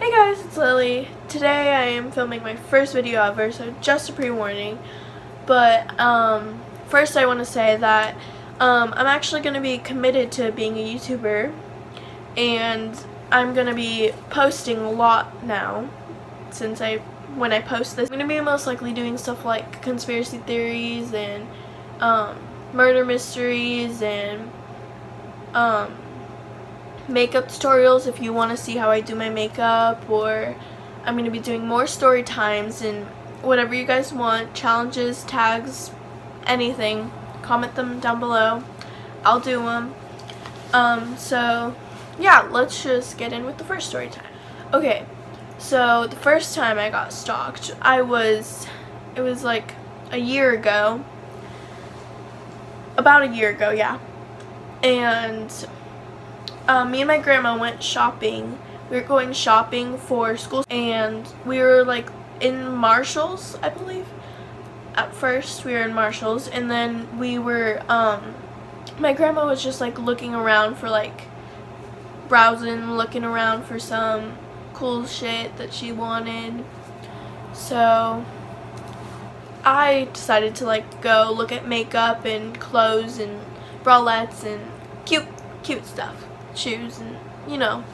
Hey guys, it's Lily. Today I am filming my first video ever, so just a pre-warning. But first I want to say that I'm actually going to be committed to being a YouTuber, and I'm going to be posting a lot now since when I post this. I'm going to be most likely doing stuff like conspiracy theories and murder mysteries and makeup tutorials if you want to see how I do my makeup, or I'm going to be doing more story times and whatever you guys want, challenges, tags, anything, comment them down below. I'll do them. So yeah, let's just get in with the first story time. Okay, so the first time I got stalked, it was like a year ago, about a year ago, yeah, and me and my grandma went shopping. We were going shopping for school, and we were like in Marshall's, I believe. At first we were in Marshall's, and then we were my grandma was just like looking around for like looking around for some cool shit that she wanted. So I decided to like go look at makeup and clothes and bralettes and cute stuff, shoes, and you know,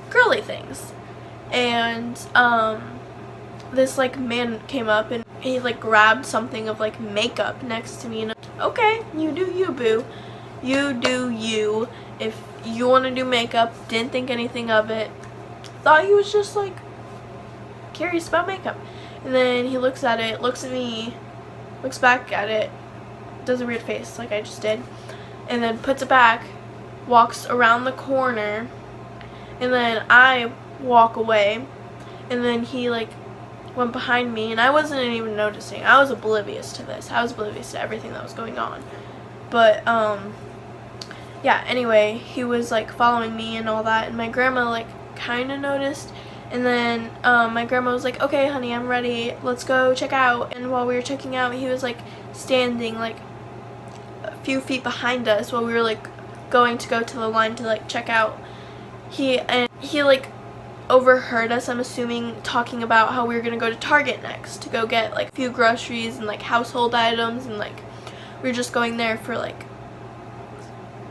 girly things. And this like man came up and he like grabbed something of like makeup next to me, and okay, you do you, boo, you do you. If you want to do makeup, didn't think anything of it, thought he was just like curious about makeup. And then he looks at it, looks at me, looks back at it, does a weird face like I just did, and then puts it back, walks around the corner, and then I walk away, and then he like went behind me, and I wasn't even noticing. I was oblivious to this. I was oblivious to everything that was going on. But yeah, anyway, he was like following me and all that, and my grandma like kind of noticed, and then my grandma was like, okay honey, I'm ready, let's go check out. And while we were checking out, he was like standing like a few feet behind us while we were like going to go to the line to like check out. He like overheard us, I'm assuming, talking about how we were gonna go to Target next to go get like a few groceries and like household items, and like we were just going there for like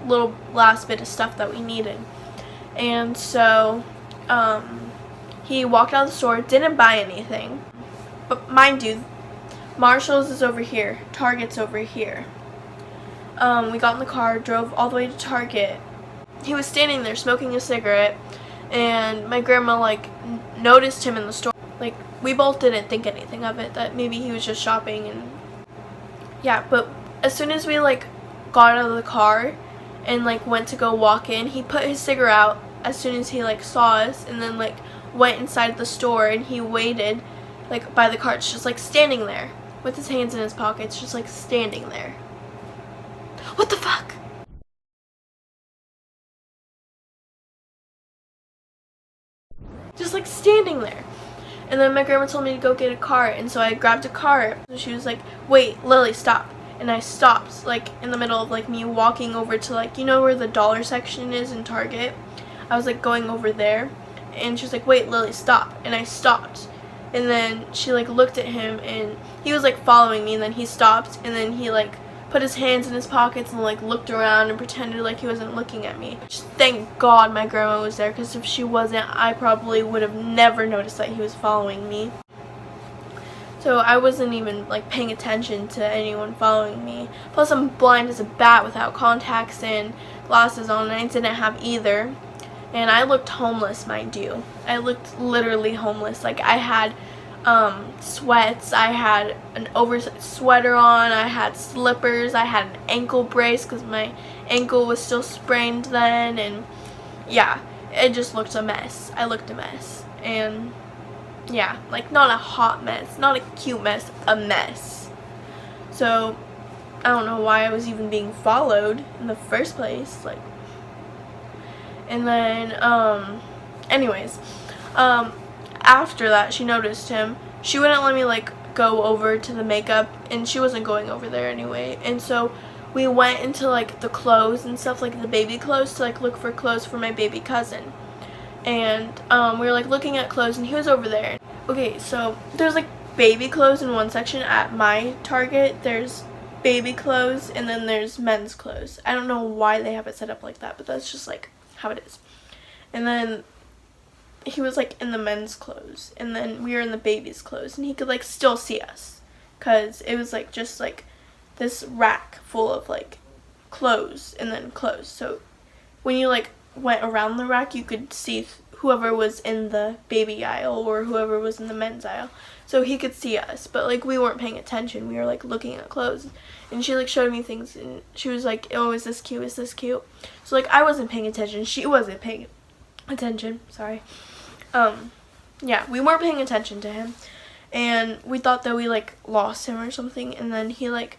little last bit of stuff that we needed. And so he walked out of the store, didn't buy anything, but mind you, Marshall's is over here, Target's over here. We got in the car, drove all the way to Target. He was standing there smoking a cigarette, and my grandma like noticed him in the store. Like, we both didn't think anything of it, that maybe he was just shopping, and yeah. But as soon as we like got out of the car and like went to go walk in, he put his cigarette out as soon as he like saw us, and then like went inside the store, and he waited like by the carts, just like standing there with his hands in his pockets, just like standing there. What the fuck? Just like standing there. And then my grandma told me to go get a cart, and so I grabbed a cart. And she was like, wait, Lily, stop. And I stopped like in the middle of like me walking over to like, you know where the dollar section is in Target? I was like going over there, and she was like, wait, Lily, stop. And I stopped. And then she like looked at him, and he was like following me, and then he stopped, and then he like put his hands in his pockets and like looked around and pretended like he wasn't looking at me. Just thank God my grandma was there, because if she wasn't, I probably would have never noticed that he was following me. So I wasn't even like paying attention to anyone following me. Plus I'm blind as a bat without contacts and glasses on, and I didn't have either. And I looked homeless, mind you. I looked literally homeless. Like, I had sweats, I had an oversized sweater on, I had slippers, I had an ankle brace because my ankle was still sprained then, and yeah, it just looked a mess. I looked a mess. And yeah, like, not a hot mess, not a cute mess, a mess. So I don't know why I was even being followed in the first place. Like, and then anyways, after that, she noticed him. She wouldn't let me like go over to the makeup, and she wasn't going over there anyway. And so we went into like the clothes and stuff, like the baby clothes, to like look for clothes for my baby cousin. and we were like looking at clothes, and he was over there. Okay, so there's like baby clothes in one section at my Target. There's baby clothes, and then there's men's clothes. I don't know why they have it set up like that, but that's just like how it is. And then he was like in the men's clothes, and then we were in the baby's clothes, and he could like still see us because it was like just like this rack full of like clothes and then clothes. So when you like went around the rack, you could see whoever was in the baby aisle or whoever was in the men's aisle. So he could see us, but like we weren't paying attention. We were like looking at clothes, and she like showed me things, and she was like, oh, is this cute, is this cute? So like I wasn't paying attention, she wasn't paying attention, sorry. Yeah, we weren't paying attention to him, and we thought that we like lost him or something. And then he like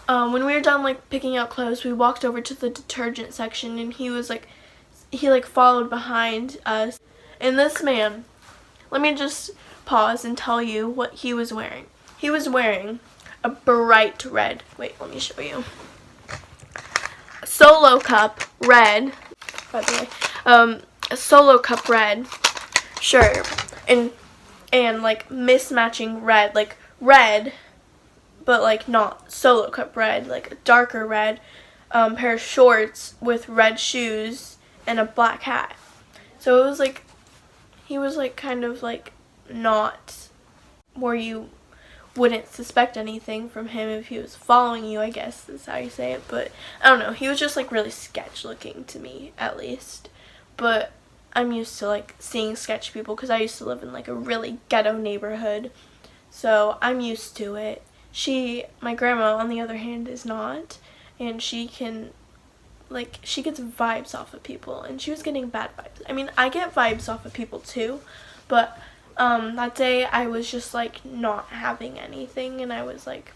when we were done like picking out clothes, we walked over to the detergent section, and he followed behind us. And this man, let me just pause and tell you what he was wearing. He was wearing a bright red, wait, let me show you, a Solo Cup red, by the way, a Solo Cup red shirt, and like mismatching red, like red, but like not Solo Cup red, like a darker red, pair of shorts with red shoes and a black hat. So it was like, he was like kind of like not where you wouldn't suspect anything from him if he was following you, I guess is how you say it. But I don't know, he was just like really sketch looking to me, at least. But I'm used to like seeing sketch people because I used to live in like a really ghetto neighborhood, so I'm used to it. My grandma, on the other hand, is not, and she can like, she gets vibes off of people, and she was getting bad vibes. I mean, I get vibes off of people too, but that day I was just like not having anything, and I was like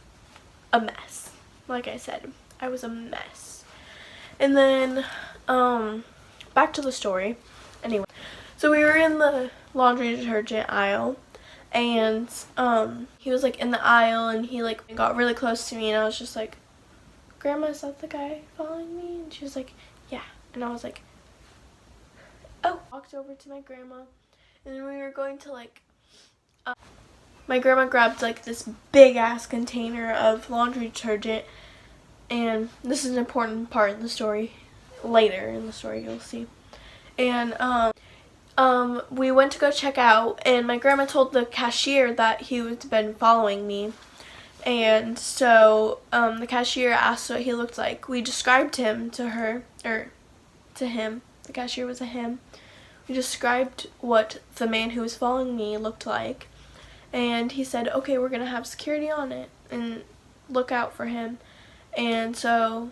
a mess. Like I said, I was a mess. And then back to the story. Anyway, so we were in the laundry detergent aisle, and he was like in the aisle, and he like got really close to me, and I was just like, Grandma, is that the guy following me? And she was like, yeah. And I was like, oh. Walked over to my grandma, and then we were going to like, my grandma grabbed like this big ass container of laundry detergent, and this is an important part in the story. Later in the story you'll see. And we went to go check out, and my grandma told the cashier that he had been following me. And so the cashier asked what he looked like. We described him to her, or to him. The cashier was a him. We described what the man who was following me looked like. And he said, okay, we're going to have security on it and look out for him. And so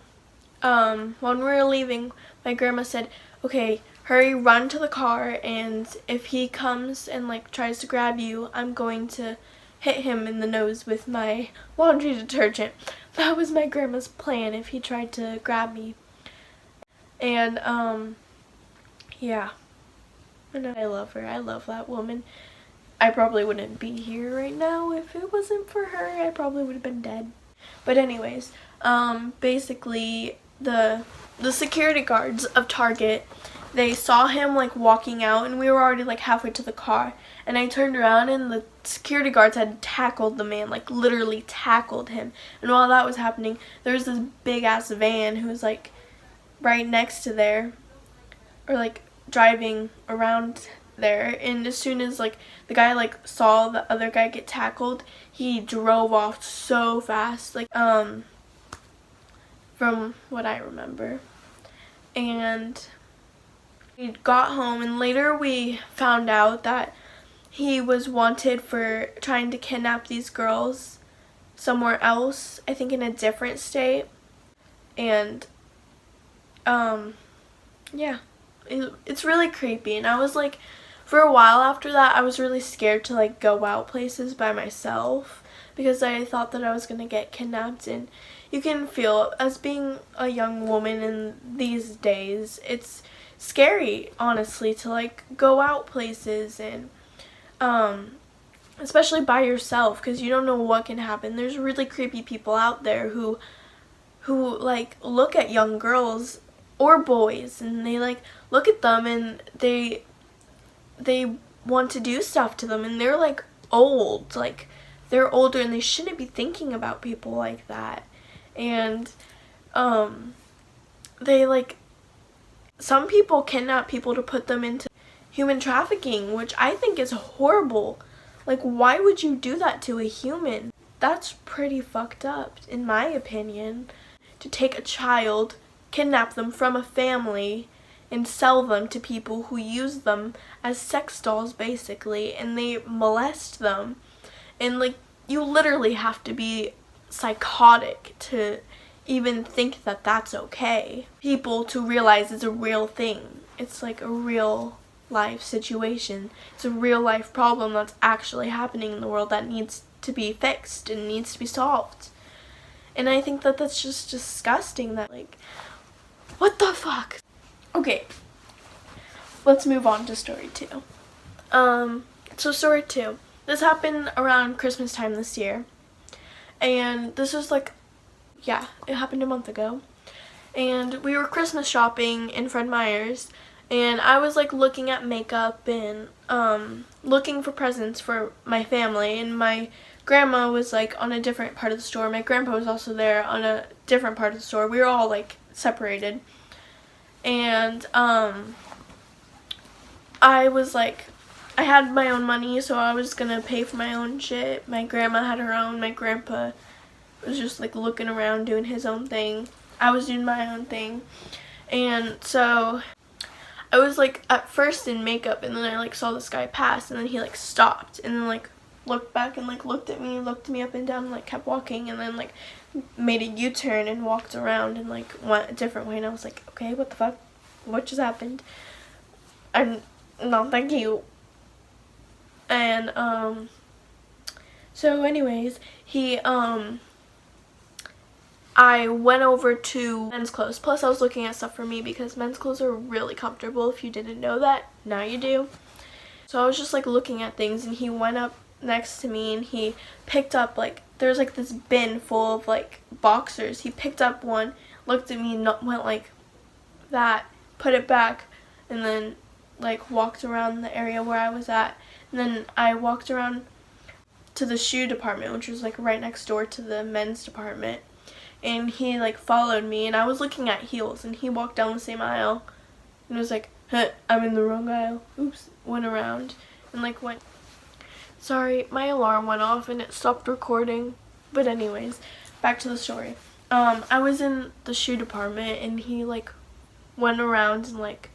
when we were leaving, my grandma said, okay, hurry, run to the car, and if he comes and like tries to grab you, I'm going to hit him in the nose with my laundry detergent. That was my grandma's plan if he tried to grab me. And yeah, and I love her. I love that woman. I probably wouldn't be here right now if it wasn't for her. I probably would have been dead. But anyways, basically the security guards of Target, they saw him like walking out, and we were already like halfway to the car, and I turned around, and the security guards had tackled the man, like literally tackled him. And while that was happening, there was this big ass van who was like right next to there, or like driving around there, and as soon as like the guy like saw the other guy get tackled, he drove off so fast, like from what I remember. And we got home, and later we found out that he was wanted for trying to kidnap these girls somewhere else, I think in a different state. And yeah, it's really creepy. And I was like, for a while after that, I was really scared to like go out places by myself because I thought that I was gonna get kidnapped. And you can feel, as being a young woman in these days, it's scary, honestly, to like go out places, and especially by yourself, because you don't know what can happen. There's really creepy people out there who like look at young girls or boys, and they like look at them, and they they want to do stuff to them, and they're like old, like they're older, and they shouldn't be thinking about people like that. And they like, some people kidnap people to put them into human trafficking, which I think is horrible. Like, why would you do that to a human? That's pretty fucked up, in my opinion, to take a child, kidnap them from a family, and sell them to people who use them as sex dolls, basically, and they molest them. And, like, you literally have to be psychotic to even think that that's okay. People to realize it's a real thing. It's like a real life situation. It's a real life problem that's actually happening in the world that needs to be fixed and needs to be solved. And I think that that's just disgusting. That, like, what the fuck? Okay, let's move on to story 2. So story 2. This happened around Christmas time this year. And this was like, yeah, it happened a month ago. And we were Christmas shopping in Fred Meyer's. And I was like looking at makeup and looking for presents for my family. And my grandma was like on a different part of the store. My grandpa was also there on a different part of the store. We were all like separated. And I was like, I had my own money, so I was gonna pay for my own shit. My grandma had her own. My grandpa was just like looking around doing his own thing. I was doing my own thing. And so I was like at first in makeup, and then I like saw this guy pass, and then he like stopped and then like looked back and like looked me up and down, and like kept walking, and then like made a U-turn and walked around and like went a different way. And I was like, okay, what the fuck? What just happened? I'm not that cute. And so anyways, I went over to men's clothes. Plus I was looking at stuff for me because men's clothes are really comfortable. If you didn't know that, now you do. So I was just like looking at things, and he went up next to me and he picked up like, there's like this bin full of like boxers. He picked up one, looked at me, and went like that, put it back, and then like walked around the area where I was at. And then I walked around to the shoe department, which was like right next door to the men's department. And he like followed me, and I was looking at heels, and he walked down the same aisle and was like, huh, I'm in the wrong aisle. Oops. Went around and like went. Sorry, my alarm went off and it stopped recording. But anyways, back to the story. I was in the shoe department, and he like went around and like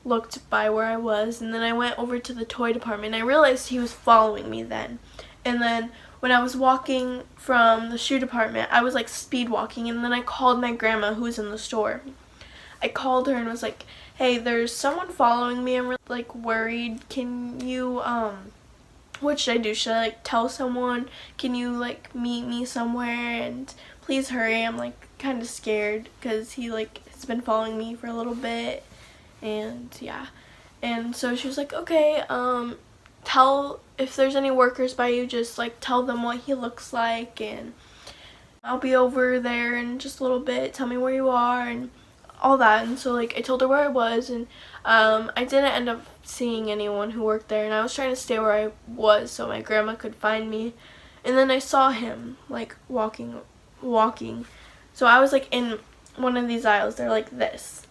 looked by where I was, and then I went over to the toy department, and I realized he was following me then. And then when I was walking from the shoe department, I was like speed walking, and then I called my grandma who was in the store. I called her and was like, hey, there's someone following me. I'm really like worried. Can you what should I do? Should I like tell someone? Can you like meet me somewhere? And please hurry. I'm like kind of scared because he like has been following me for a little bit. And yeah. And so she was like, okay, tell if there's any workers by you, just like tell them what he looks like, and I'll be over there in just a little bit. Tell me where you are and all that. And so like I told her where I was, and I didn't end up seeing anyone who worked there, and I was trying to stay where I was so my grandma could find me. And then I saw him like walking. So I was like in one of these aisles. They're like this,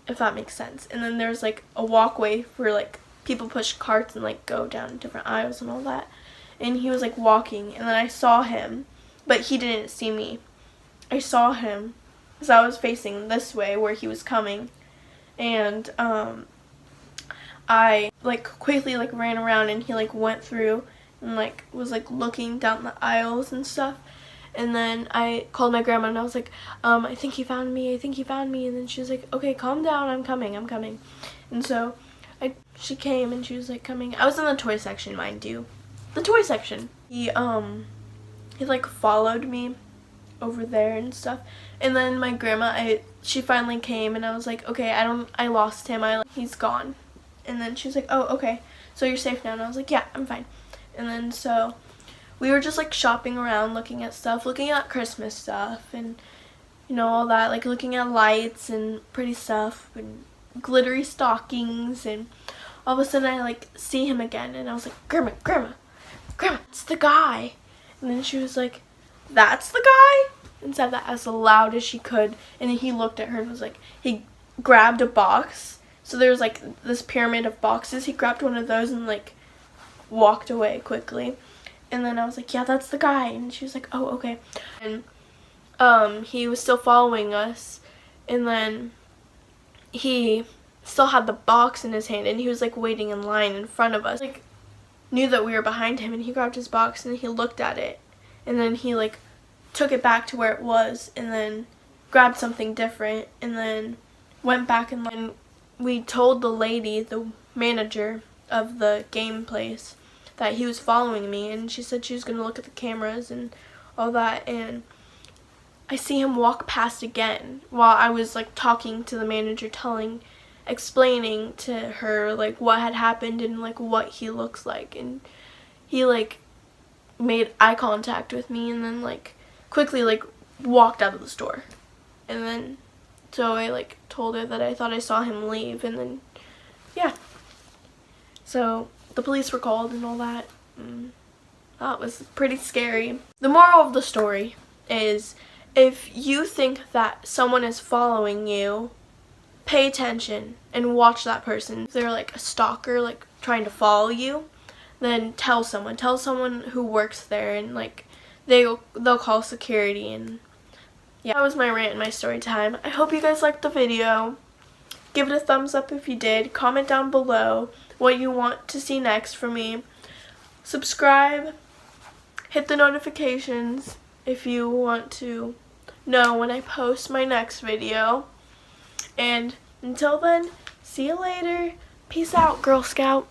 if that makes sense. And then there's like a walkway where like people push carts and like go down different aisles and all that. And he was like walking, and then I saw him, but he didn't see me. I saw him because I was facing this way where he was coming. And I like quickly like ran around, and he like went through and like was like looking down the aisles and stuff. And then I called my grandma, and I was like, I think he found me. And then she was like, okay, calm down. I'm coming. And so she came, and she was like coming. I was in the toy section, mind you. The toy section. He like followed me over there and stuff. And then my grandma, she finally came, and I was like, okay, I lost him. He's gone. And then she was like, oh, okay. So you're safe now. And I was like, yeah, I'm fine. And then so we were just like shopping around, looking at stuff, looking at Christmas stuff, and you know, all that, like looking at lights and pretty stuff and glittery stockings and all of a sudden I like see him again, and I was like, Grandma, it's the guy. And then she was like, that's the guy? And said that as loud as she could. And then he looked at her and was like, he grabbed a box. So there was like this pyramid of boxes. He grabbed one of those and like walked away quickly. And then I was like, yeah, that's the guy. And she was like, oh, okay. And he was still following us. And then he still had the box in his hand, and he was like waiting in line in front of us. Like knew that we were behind him, and he grabbed his box and he looked at it, and then he like took it back to where it was, and then grabbed something different, and then went back in line. And we told the lady, the manager of the game place, that he was following me, and she said she was going to look at the cameras and all that. And I see him walk past again while I was like talking to the manager, explaining to her like what had happened and like what he looks like. And he like made eye contact with me, and then like quickly like walked out of the store. And then so I like told her that I thought I saw him leave, and then yeah, so the police were called and all that. That was pretty scary. The moral of the story is, if you think that someone is following you, pay attention and watch that person. If they're like a stalker, like trying to follow you, then tell someone who works there, and like they'll call security. And yeah, that was my rant and my story time. I hope you guys liked the video. Give it a thumbs up if you did. Comment down below what you want to see next from me. Subscribe, hit the notifications if you want to know when I post my next video. And until then, see you later. Peace out, Girl Scout.